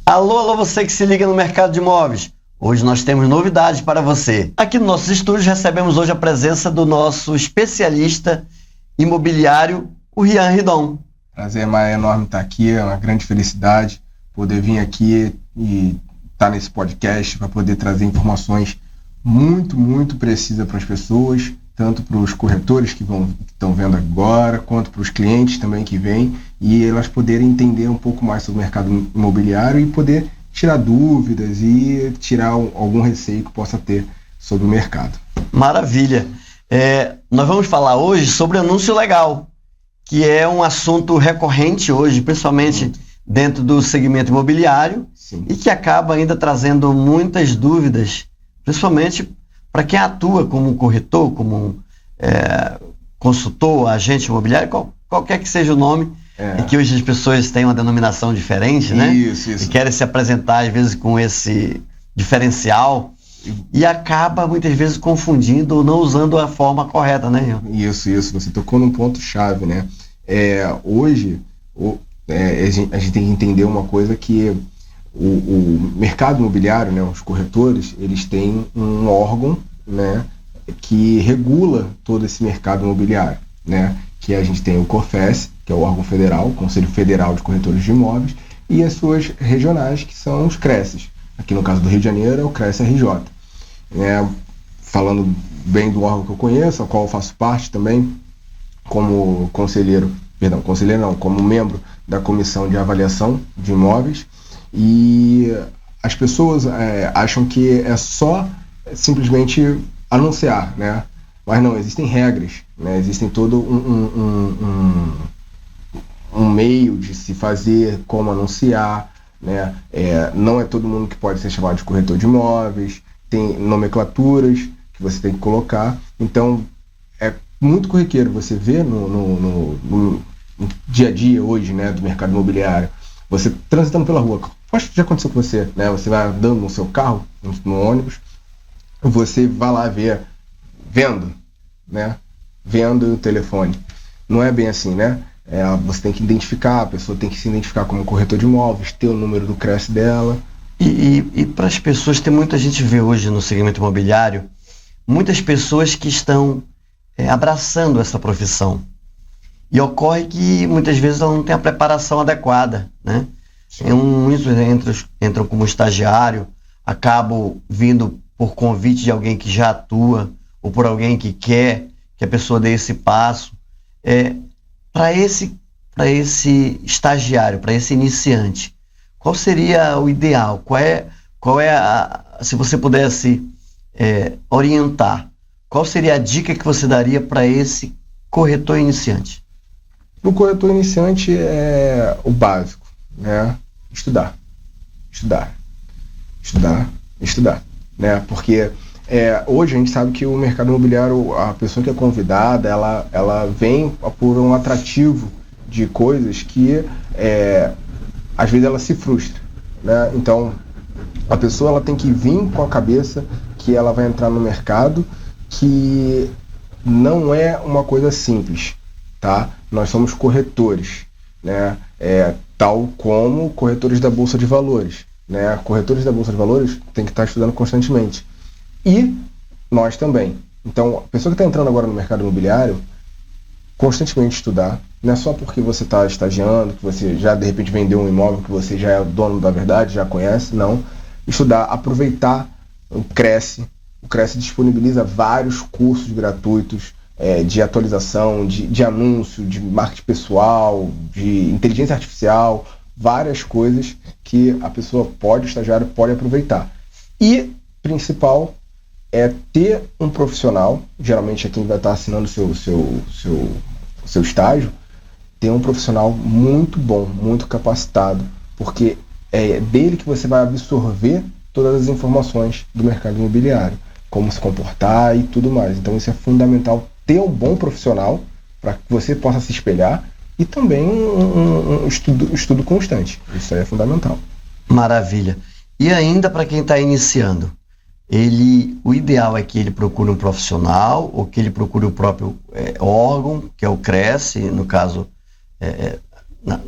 Alô, alô, você que se liga no mercado de imóveis. Hoje nós temos novidades para você. Aqui no nossos estúdios recebemos hoje a presença do nosso especialista imobiliário, o Rian Ridon. Prazer enorme estar aqui, é uma grande felicidade poder vir aqui e estar nesse podcast para poder trazer informações muito precisas para as pessoas, tanto para os corretores que estão vendo agora, quanto para os clientes também que vêm, e elas poderem entender um pouco mais sobre o mercado imobiliário e poder tirar dúvidas e tirar algum receio que possa ter sobre o mercado. Maravilha! Nós vamos falar hoje sobre anúncio legal, que é um assunto recorrente hoje, principalmente dentro do segmento imobiliário. Sim. E que acaba ainda trazendo muitas dúvidas, principalmente para quem atua como corretor, como consultor, agente imobiliário, qualquer que seja o nome, e que hoje as pessoas têm uma denominação diferente, né? Isso. E querem se apresentar, às vezes, com esse diferencial e acaba, muitas vezes, confundindo ou não usando a forma correta, né, Rian? Isso. Você tocou num ponto-chave, né? Hoje, a gente tem que entender uma coisa que o mercado imobiliário, né, os corretores, eles têm um órgão, né, que regula todo esse mercado imobiliário, né? Que a gente tem o COFES, que é o órgão federal, o Conselho Federal de Corretores de Imóveis, e as suas regionais, que são os CRECES. Aqui no caso do Rio de Janeiro é o CRECE-RJ. Falando bem do órgão que eu conheço, ao qual eu faço parte também, como como membro da Comissão de Avaliação de Imóveis, e as pessoas acham que é só simplesmente anunciar, né? Mas não, existem regras, né? Existem todo um meio de se fazer, como anunciar, né? Não é todo mundo que pode ser chamado de corretor de imóveis, tem nomenclaturas que você tem que colocar, então é muito corriqueiro você ver no dia a dia hoje, né, do mercado imobiliário, você transitando pela rua, acho que já aconteceu com você, né? Você vai andando no seu carro, no ônibus, você vai lá ver vendo, né? Vendo o telefone. Não é bem assim, né? Você tem que identificar, a pessoa tem que se identificar como corretor de imóveis, ter o número do CRECE dela. E para as pessoas, tem muita gente vê hoje no segmento imobiliário, muitas pessoas que estão abraçando essa profissão. E ocorre que muitas vezes ela não tem a preparação adequada, né? Muitos entram como estagiário, acabam vindo por convite de alguém que já atua, ou por alguém que quer que a pessoa dê esse passo. Para esse estagiário, para esse iniciante, qual seria o ideal? Se você pudesse orientar, qual seria a dica que você daria para esse corretor iniciante? O corretor iniciante é o básico, né? Estudar, né? Porque hoje a gente sabe que o mercado imobiliário, a pessoa que é convidada, ela vem por um atrativo de coisas que às vezes ela se frustra, né? Então a pessoa ela tem que vir com a cabeça que ela vai entrar no mercado, que não é uma coisa simples, tá? Nós somos corretores, né? Tal como corretores da Bolsa de Valores, né? Corretores da Bolsa de Valores têm que estar estudando constantemente. E nós também. Então, a pessoa que está entrando agora no mercado imobiliário, constantemente estudar. Não é só porque você está estagiando, que você já de repente vendeu um imóvel, que você já é o dono da verdade, já conhece. Não. Estudar, aproveitar o CRECE. O CRECE disponibiliza vários cursos gratuitos de atualização, de anúncio, de marketing pessoal, de inteligência artificial, várias coisas que a pessoa o estagiário pode aproveitar. E, principal, é ter um profissional, geralmente é quem vai estar assinando o seu estágio, ter um profissional muito bom, muito capacitado, porque é dele que você vai absorver todas as informações do mercado imobiliário, como se comportar e tudo mais. Então isso é fundamental, ter um bom profissional para que você possa se espelhar e também um estudo constante. Isso aí é fundamental. Maravilha. E ainda para quem está iniciando, o ideal é que ele procure um profissional ou que ele procure o próprio órgão, que é o CRECE, no caso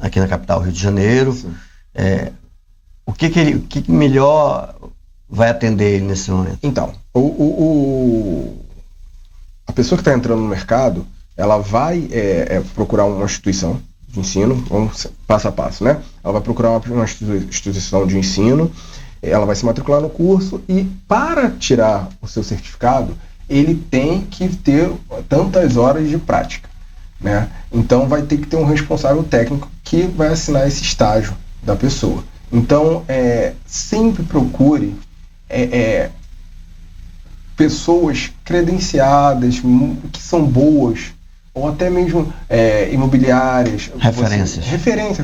aqui na capital, Rio de Janeiro. o que melhor vai atender ele nesse momento? Então, a pessoa que está entrando no mercado, ela vai procurar uma instituição de ensino, vamos passo a passo, né? Ela vai procurar uma instituição de ensino, ela vai se matricular no curso e, para tirar o seu certificado, ele tem que ter tantas horas de prática, né? Então vai ter que ter um responsável técnico que vai assinar esse estágio da pessoa. Então, sempre procure pessoas credenciadas, que são boas, ou até mesmo imobiliárias.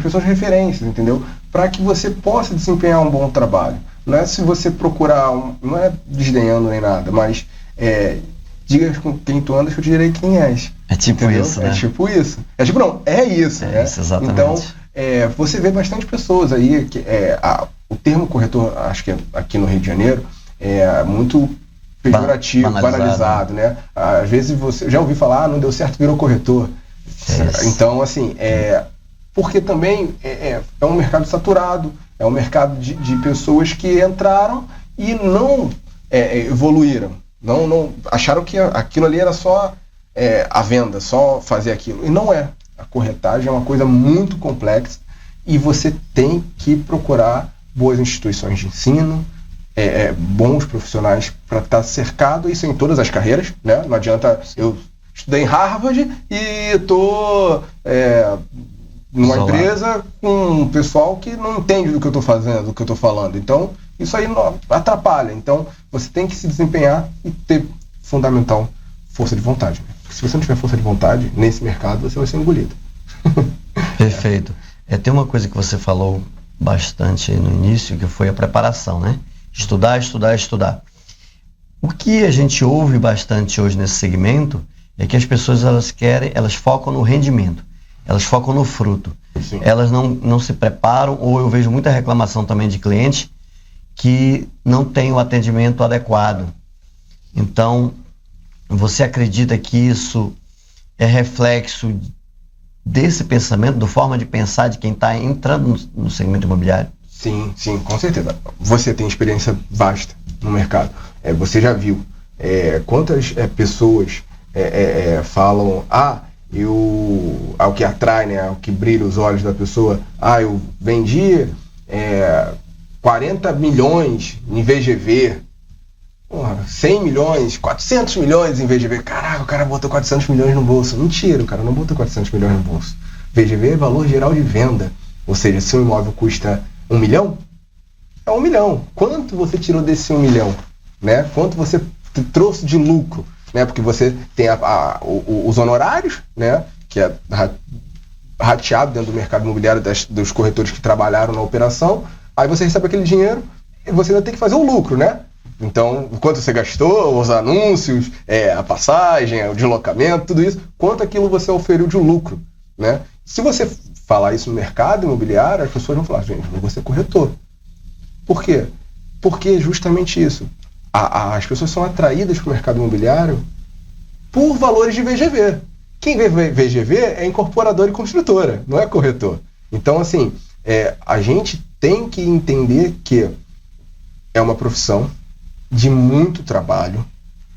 Pessoas referências, entendeu? Para que você possa desempenhar um bom trabalho. Não é se você procurar, não é desdenhando nem nada, mas diga com quem tu andas que eu te direi quem és. É tipo entendeu? Isso, né? É tipo isso. É isso. É isso, exatamente. Então, você vê bastante pessoas aí, que o termo corretor, acho que aqui no Rio de Janeiro, é muito pejorativo, banalizado, né? Às vezes você já ouviu falar, não deu certo, virou corretor. Então, assim, porque também é um mercado saturado, é um mercado de pessoas que entraram e não evoluíram. Não acharam que aquilo ali era só a venda, só fazer aquilo. E não é. A corretagem é uma coisa muito complexa e você tem que procurar boas instituições de ensino, bons profissionais para estar cercado, isso em todas as carreiras, né? Não adianta eu estudei em Harvard e estou numa empresa com um pessoal que não entende do que eu estou fazendo, do que eu estou falando. Então, isso aí não atrapalha. Então, você tem que se desempenhar e ter fundamental força de vontade. Né? Porque se você não tiver força de vontade nesse mercado, você vai ser engolido. Perfeito. Tem uma coisa que você falou bastante no início, que foi a preparação, né? Estudar. O que a gente ouve bastante hoje nesse segmento é que as pessoas elas focam no rendimento, elas focam no fruto. Sim. Elas não se preparam, ou eu vejo muita reclamação também de clientes que não tem o atendimento adequado. Então, você acredita que isso é reflexo desse pensamento, da forma de pensar de quem está entrando no segmento imobiliário? Sim, com certeza. Você tem experiência vasta no mercado. Você já viu quantas pessoas falam, o que atrai, né, o que brilha os olhos da pessoa, eu vendi 40 milhões em VGV, 100 milhões, 400 milhões em VGV. Caraca, o cara botou 400 milhões no bolso. Mentira, o cara não botou 400 milhões no bolso. VGV é valor geral de venda. Ou seja, se um imóvel custa 1 milhão, é 1 milhão. Quanto você tirou desse 1 milhão? Né? Quanto você trouxe de lucro? Né? Porque você tem os honorários, né? Que é rateado dentro do mercado imobiliário dos corretores que trabalharam na operação. Aí você recebe aquele dinheiro e você ainda tem que fazer o lucro, né? Então, quanto você gastou, os anúncios, a passagem, o deslocamento, tudo isso, quanto aquilo você oferiu de lucro, né? Se você falar isso no mercado imobiliário, as pessoas vão falar, gente, eu vou ser corretor. Por quê? Porque justamente isso. As pessoas são atraídas para o mercado imobiliário por valores de VGV. Quem vê VGV é incorporadora e construtora, não é corretor. Então, assim, a gente tem que entender que é uma profissão de muito trabalho,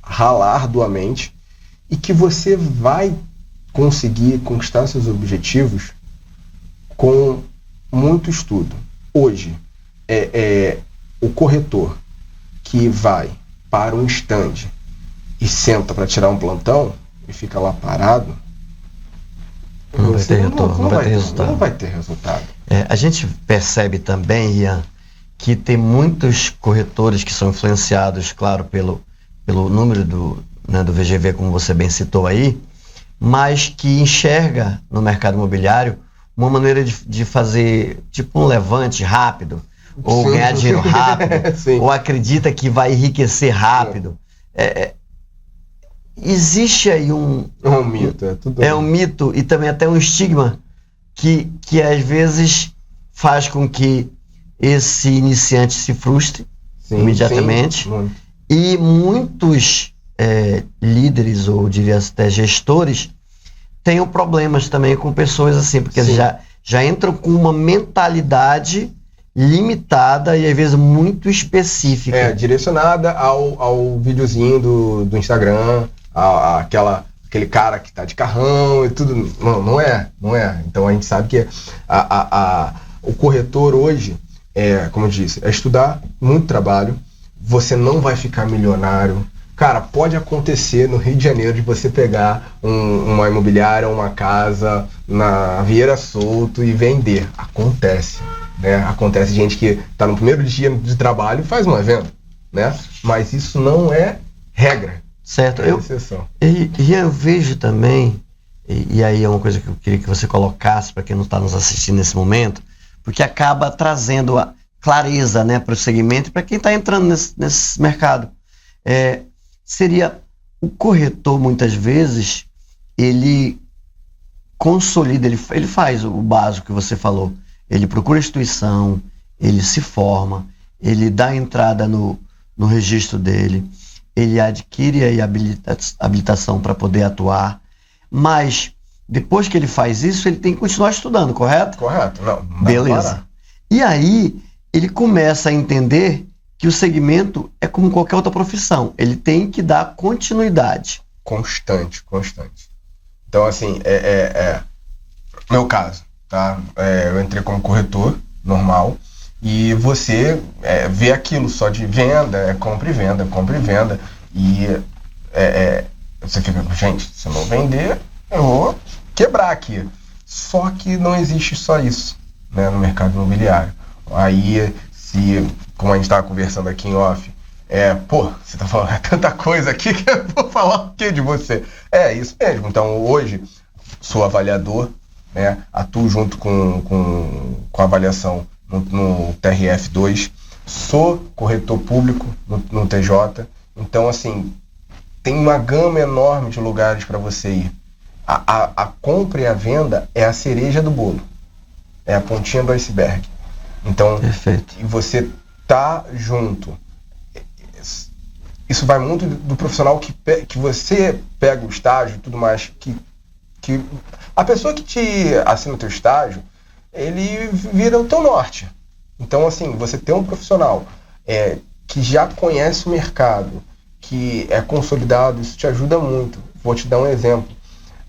ralar arduamente, e que você vai conseguir conquistar seus objetivos com muito estudo. Hoje, o corretor que vai para um stand e senta para tirar um plantão e fica lá parado, não vai ter retorno, não vai ter resultado. A gente percebe também, Ian, que tem muitos corretores que são influenciados, claro, pelo número do VGV, como você bem citou aí, mas que enxerga no mercado imobiliário uma maneira de fazer tipo um levante rápido, ou ganhar dinheiro rápido, ou acredita que vai enriquecer rápido. Existe aí um mito. Um mito e também até um estigma que às vezes faz com que esse iniciante se frustre imediatamente. E muitos líderes, ou diria até gestores, tenham problemas também com pessoas assim, porque eles já entram com uma mentalidade limitada e às vezes muito específica. Direcionada ao videozinho do Instagram, aquele cara que tá de carrão e tudo. Não é. Então a gente sabe que o corretor hoje, como eu disse, é estudar, muito trabalho. Você não vai ficar milionário. Cara, pode acontecer no Rio de Janeiro de você pegar uma imobiliária, uma casa na Vieira Solto e vender. Acontece, né? Acontece gente que está no primeiro dia de trabalho e faz uma venda, né? Mas isso não é regra. Certo. É exceção. Eu vejo também, e aí é uma coisa que eu queria que você colocasse para quem não está nos assistindo nesse momento, porque acaba trazendo a clareza, né, para o segmento e para quem está entrando nesse mercado. Seria o corretor, muitas vezes, ele consolida, ele faz o básico que você falou. Ele procura a instituição, ele se forma, ele dá entrada no registro dele, ele adquire aí habilitação para poder atuar, mas depois que ele faz isso, ele tem que continuar estudando, correto? Correto, não beleza. E aí, ele começa a entender que o segmento é como qualquer outra profissão. Ele tem que dar continuidade. Constante. Então, assim, meu caso, tá? Eu entrei como corretor, normal, e você vê aquilo só de venda, compra e venda, e você fica, gente, se eu não vender, eu vou quebrar aqui. Só que não existe só isso, né, no mercado imobiliário. Aí, como a gente estava conversando aqui em off, você tá falando tanta coisa aqui que eu vou falar o que de você? É isso mesmo. Então, hoje, sou avaliador, né? Atuo junto com a avaliação no TRF2, sou corretor público no TJ. Então, assim, tem uma gama enorme de lugares para você ir. A compra e a venda é a cereja do bolo, é a pontinha do iceberg. Então, perfeito. E você tá junto. Isso vai muito do profissional que você pega o estágio e tudo mais, que a pessoa que te assina o teu estágio, ele vira o teu norte. Então, assim, você tem um profissional que já conhece o mercado, que é consolidado, isso te ajuda muito. Vou te dar um exemplo.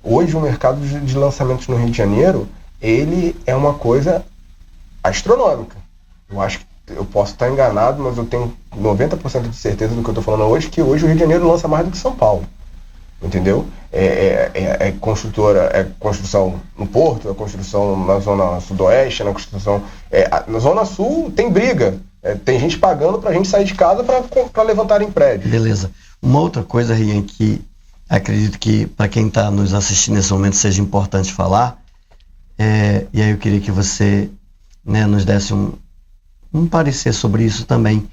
Hoje, o mercado de lançamentos no Rio de Janeiro, ele é uma coisa astronômica. Eu acho que eu posso estar enganado, mas eu tenho 90% de certeza do que eu estou falando hoje, que hoje o Rio de Janeiro lança mais do que São Paulo. Entendeu? Construção no Porto, é construção na Zona Sudoeste, na Zona Sul tem briga. Tem gente pagando pra gente sair de casa para levantar em prédio. Beleza. Uma outra coisa, Rian, que acredito que para quem está nos assistindo nesse momento seja importante falar, e aí eu queria que você, né, nos desse um parecer sobre isso também.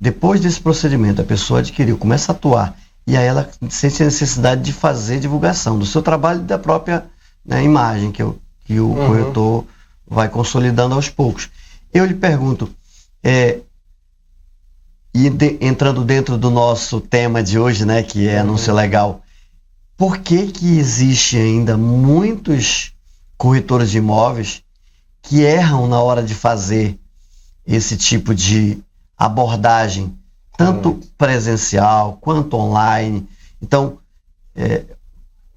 Depois desse procedimento, a pessoa adquiriu, começa a atuar, e aí ela sente a necessidade de fazer divulgação do seu trabalho e da própria, né, imagem que o corretor vai consolidando aos poucos. Eu lhe pergunto, entrando dentro do nosso tema de hoje, né, que é anúncio legal, por que existe ainda muitos corretores de imóveis que erram na hora de fazer esse tipo de abordagem, tanto presencial quanto online? Então,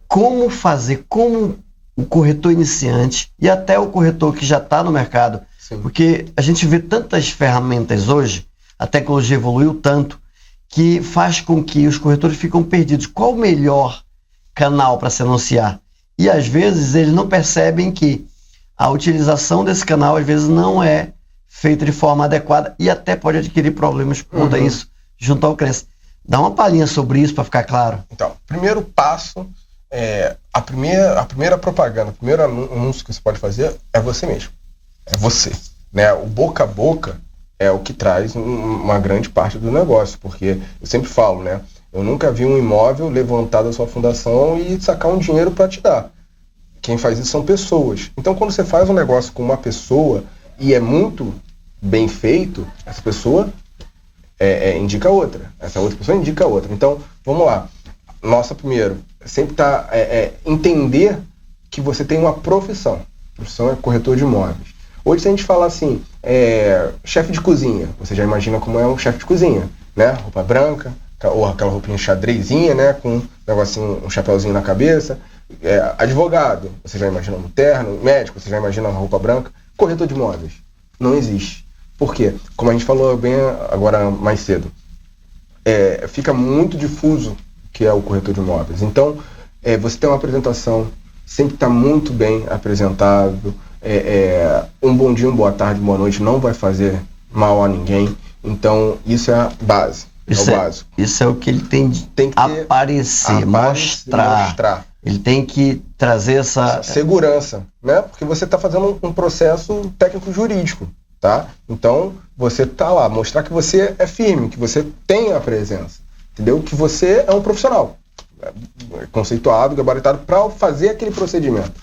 como fazer, como o corretor iniciante e até o corretor que já está no mercado, Sim. Porque a gente vê tantas ferramentas hoje, a tecnologia evoluiu tanto, que faz com que os corretores ficam perdidos. Qual o melhor canal para se anunciar? E às vezes eles não percebem que a utilização desse canal às vezes não é feita de forma adequada e até pode adquirir problemas por conta disso, junto ao crescimento. Dá uma palhinha sobre isso para ficar claro. Então, primeiro passo, a primeira propaganda, o primeiro anúncio que você pode fazer é você mesmo. É você, né? O boca a boca é o que traz uma grande parte do negócio, porque eu sempre falo, né? Eu nunca vi um imóvel levantar da sua fundação e sacar um dinheiro para te dar. Quem faz isso são pessoas. Então, quando você faz um negócio com uma pessoa e é muito bem feito, essa pessoa indica outra. Essa outra pessoa indica outra. Então, vamos lá. Nossa, primeiro, sempre entender que você tem uma profissão. A profissão é corretor de imóveis. Hoje, se a gente falar assim, chefe de cozinha, você já imagina como é um chefe de cozinha, né? Roupa branca, ou aquela roupinha xadrezinha, né? Com um negocinho, um chapéuzinho na cabeça. Advogado, você já imagina um terno. Médico, você já imagina uma roupa branca. Corretor de imóveis, não existe. Por quê? Como a gente falou bem agora mais cedo, fica muito difuso o que é o corretor de imóveis. Então, você tem uma apresentação, sempre está muito bem apresentado. Um bom dia, uma boa tarde, boa noite não vai fazer mal a ninguém. Então, isso é a base. Isso é o básico. Isso é o que ele tem de aparecer, mostrar. Ele tem que trazer essa segurança, né? Porque você está fazendo um processo técnico-jurídico, tá? Então, você está lá, mostrar que você é firme, que você tem a presença, entendeu? Que você é um profissional, conceituado, gabaritado para fazer aquele procedimento.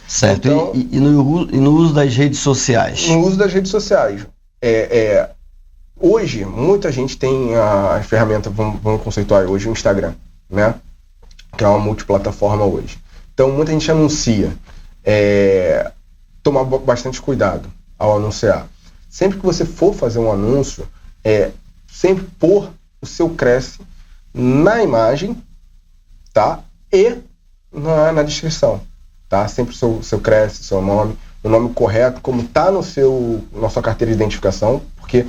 Certo. Então, e no uso das redes sociais? No uso das redes sociais. Hoje, muita gente tem a ferramenta, vamos conceituar hoje, o Instagram, né? Que é uma multiplataforma hoje. Então, muita gente anuncia. Tomar bastante cuidado ao anunciar. Sempre que você for fazer um anúncio, sempre pôr o seu Cresce na imagem, tá? E na descrição, tá? Sempre o seu Cresce, seu nome, o nome correto, como está na sua carteira de identificação, porque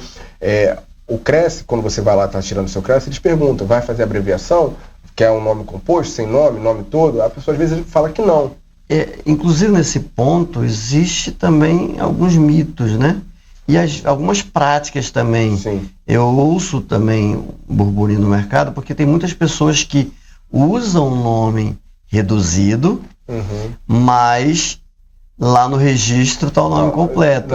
o Cresce, quando você vai lá, está tirando o seu Cresce, eles perguntam, vai fazer abreviação? Quer um nome composto, sem nome, nome todo? A pessoa às vezes fala que não. Inclusive nesse ponto, existe também alguns mitos, né? E algumas práticas também. Sim. Eu ouço também burburinho no mercado, porque tem muitas pessoas que usam o nome reduzido, mas lá no registro está o nome completo.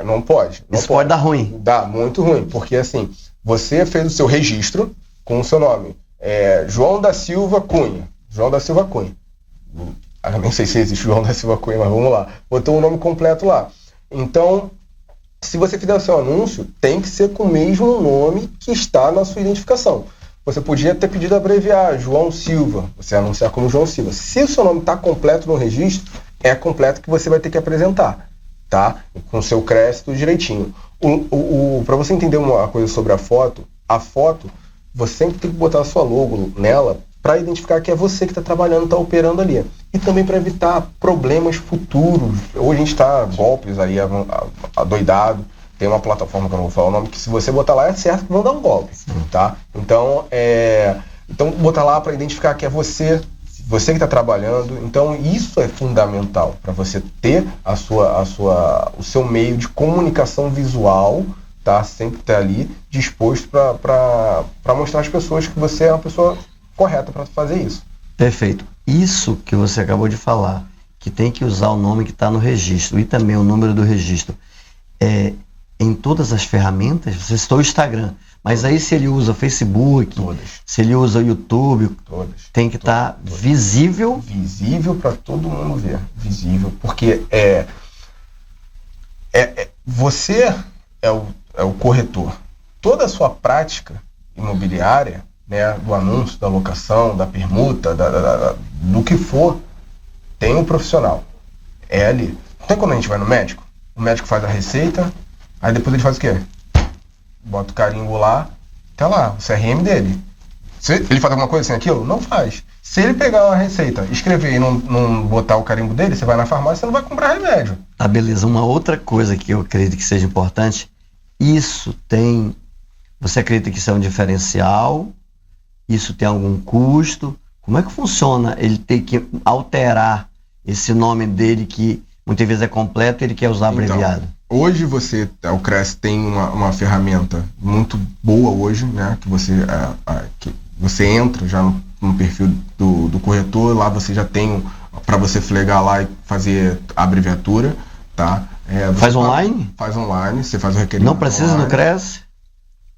Não pode. Isso pode dar ruim. Dá muito ruim, porque assim, você fez o seu registro com o seu nome. João da Silva Cunha. João da Silva Cunha. Eu nem sei se existe João da Silva Cunha, mas vamos lá. Botou o nome completo lá. Então, se você fizer o seu anúncio, tem que ser com o mesmo nome que está na sua identificação. Você podia ter pedido abreviar João Silva, você anunciar como João Silva. Se o seu nome está completo no registro, é completo que você vai ter que apresentar, tá? Com o seu crédito direitinho. Para você entender uma coisa sobre a foto, você sempre tem que botar a sua logo nela para identificar que é você que está trabalhando, está operando ali. E também para evitar problemas futuros. Hoje a gente está golpes aí, adoidado. Tem uma plataforma que eu não vou falar o nome, que se você botar lá é certo que vão dar um golpe, tá? Então botar lá para identificar que é você que está trabalhando. Então isso é fundamental para você ter o seu meio de comunicação visual, tá? Sempre ter ali disposto para mostrar às pessoas que você é uma pessoa correta para fazer isso. Perfeito. Isso que você acabou de falar, que tem que usar o nome que está no registro e também o número do registro. Em todas as ferramentas, você citou o Instagram, mas aí se ele usa Facebook, se ele usa o YouTube, tem que estar visível. Visível para todo mundo ver. Visível, porque você é o corretor. Toda a sua prática imobiliária, né, do anúncio, da locação, da permuta, do que for, tem um profissional. É ali. Não tem quando a gente vai no médico? O médico faz a receita, aí depois ele faz o quê? Bota o carimbo lá, tá lá, o CRM dele. Se ele faz alguma coisa assim, aquilo? Não faz. Se ele pegar uma receita, escrever e não botar o carimbo dele, você vai na farmácia, você não vai comprar remédio. Tá, beleza. Uma outra coisa que eu acredito que seja importante, você acredita que isso é um diferencial? Isso tem algum custo? Como é que funciona ele ter que alterar esse nome dele que muitas vezes é completo e ele quer usar abreviado? Então, hoje o Cresce tem uma ferramenta muito boa hoje, né? Que você entra já no perfil do corretor, lá você já tem para você flegar lá e fazer a abreviatura, tá? Faz online? Faz online, você faz o requerimento. Não precisa online, no Cresce?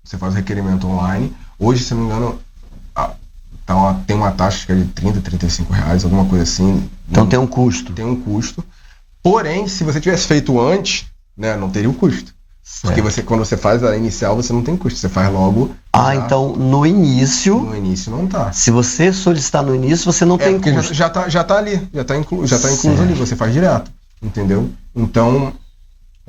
Você faz o requerimento online. Hoje, se não me engano, tem uma taxa que é de R$30, R$35, alguma coisa assim. Então tem um custo. Tem um custo. Porém, se você tivesse feito antes, né, não teria o custo. Certo. Porque quando você faz a inicial, você não tem custo. Você faz logo. Então no início. No início não tá. Se você solicitar no início, você não tem custo. Já tá ali. Já tá incluso ali. Você faz direto. Entendeu? Então,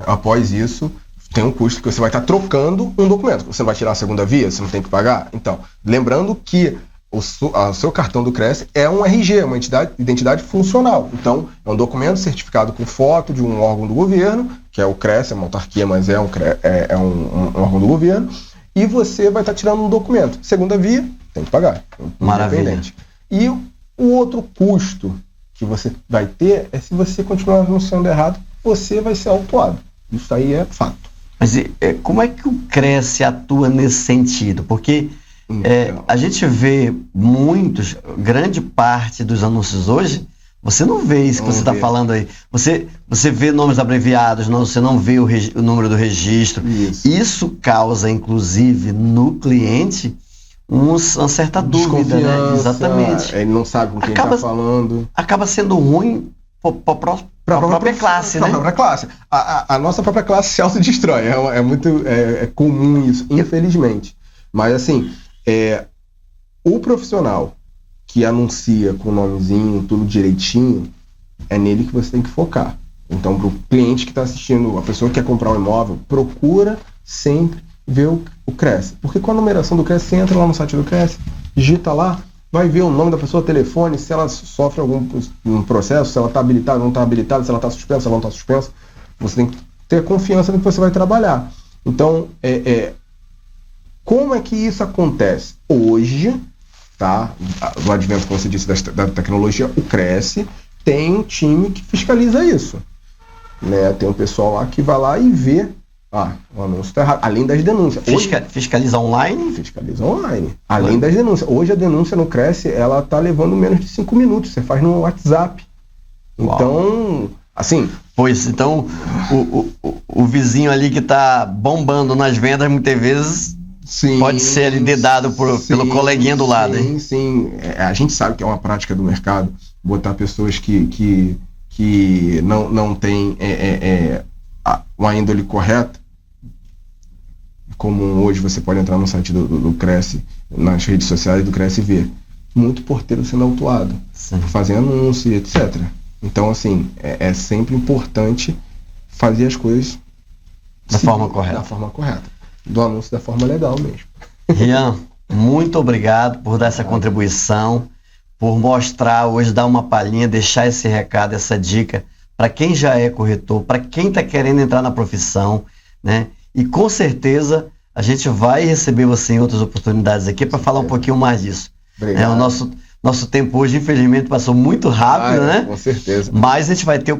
Após isso, tem um custo que você vai estar trocando um documento. Você vai tirar a segunda via, você não tem que pagar? Então, lembrando que o seu cartão do Cresce é um RG, uma identidade funcional. Então, é um documento certificado com foto de um órgão do governo, que é o Cresce, é uma autarquia, mas é um órgão do governo, e você vai estar tirando um documento. Segunda via, tem que pagar. Maravilha. E o outro custo que você vai ter é se você continuar anunciando errado, você vai ser autuado. Isso aí é fato. Mas como é que o Cresce atua nesse sentido? Porque a gente vê grande parte dos anúncios hoje, você não vê isso que você está falando aí. Você vê nomes abreviados, você não vê o número do registro. Isso causa, inclusive, no cliente uma certa dúvida, né? Exatamente. Ele não sabe com quem está falando. Acaba sendo ruim para a própria classe, né? Para a própria classe. A nossa própria classe se autodestrói. É muito comum isso, infelizmente. Mas, assim, o profissional que anuncia com o nomezinho, tudo direitinho, é nele que você tem que focar. Então, para o cliente que está assistindo, a pessoa que quer comprar um imóvel, procura sempre ver o Cresce. Porque com a numeração do Cresce, você entra lá no site do Cresce, digita lá, vai ver o nome da pessoa, telefone, se ela sofre algum processo, se ela está habilitada, não está habilitada, se ela está suspensa, se ela não está suspensa. Você tem que ter confiança no que você vai trabalhar. Então, como é que isso acontece? Hoje, tá? O advento, como você disse, da tecnologia, o Cresce tem um time que fiscaliza isso. Né? Tem um pessoal lá que vai lá e vê o anúncio está errado, além das denúncias. Fiscaliza online? Fiscaliza online, além das denúncias. Hoje a denúncia no Cresce, ela tá levando menos de 5 minutos, você faz no WhatsApp. Uau. Então, assim... Pois, então, o vizinho ali que tá bombando nas vendas, muitas vezes, pode ser ali dedado pelo coleguinha do lado, hein? Sim. A gente sabe que é uma prática do mercado, botar pessoas que não têm uma índole correta. Como hoje você pode entrar no site do Cresce, nas redes sociais do Cresce e ver muito porteiro sendo autuado, fazendo anúncio, etc. Então, assim, é sempre importante fazer as coisas da forma correta. Da forma correta. Do anúncio da forma legal mesmo. Rian, muito obrigado por dar essa contribuição, por mostrar hoje, dar uma palhinha, deixar esse recado, essa dica para quem já é corretor, para quem está querendo entrar na profissão, né? E com certeza a gente vai receber você em outras oportunidades aqui para falar um pouquinho mais disso. Obrigado. O nosso tempo hoje, infelizmente, passou muito rápido, né? Com certeza. Mas a gente vai ter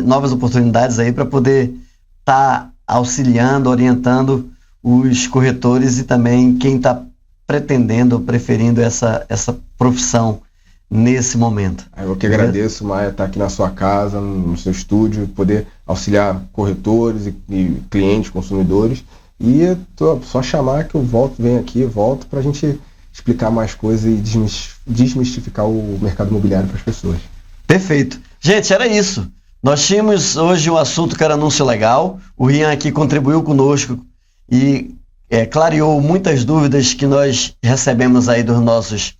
novas oportunidades aí para poder estar auxiliando, orientando os corretores e também quem está pretendendo, preferindo essa profissão nesse momento. Eu que agradeço, Maia, estar aqui na sua casa, no seu estúdio, poder auxiliar corretores e clientes, consumidores. E só chamar que eu venho aqui, volto para a gente explicar mais coisas e desmistificar o mercado imobiliário para as pessoas. Perfeito. Gente, era isso. Nós tínhamos hoje um assunto que era anúncio legal. O Rian aqui contribuiu conosco e clareou muitas dúvidas que nós recebemos aí dos nossos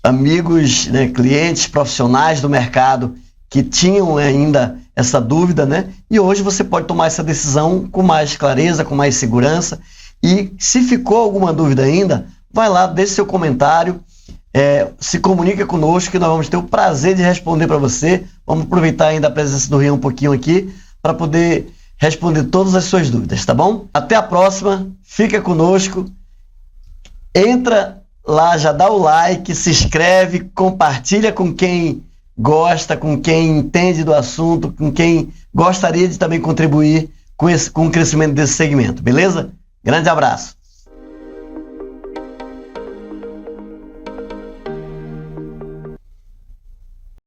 amigos, né, clientes, profissionais do mercado que tinham ainda essa dúvida, né? E hoje você pode tomar essa decisão com mais clareza, com mais segurança. E se ficou alguma dúvida ainda, vai lá, deixe seu comentário, se comunica conosco que nós vamos ter o prazer de responder para você. Vamos aproveitar ainda a presença do Rian um pouquinho aqui para poder responder todas as suas dúvidas, tá bom? Até a próxima, fica conosco. Entra lá, já dá o like, se inscreve, compartilha com quem gosta, com quem entende do assunto, com quem gostaria de também contribuir com o crescimento desse segmento, beleza? Grande abraço!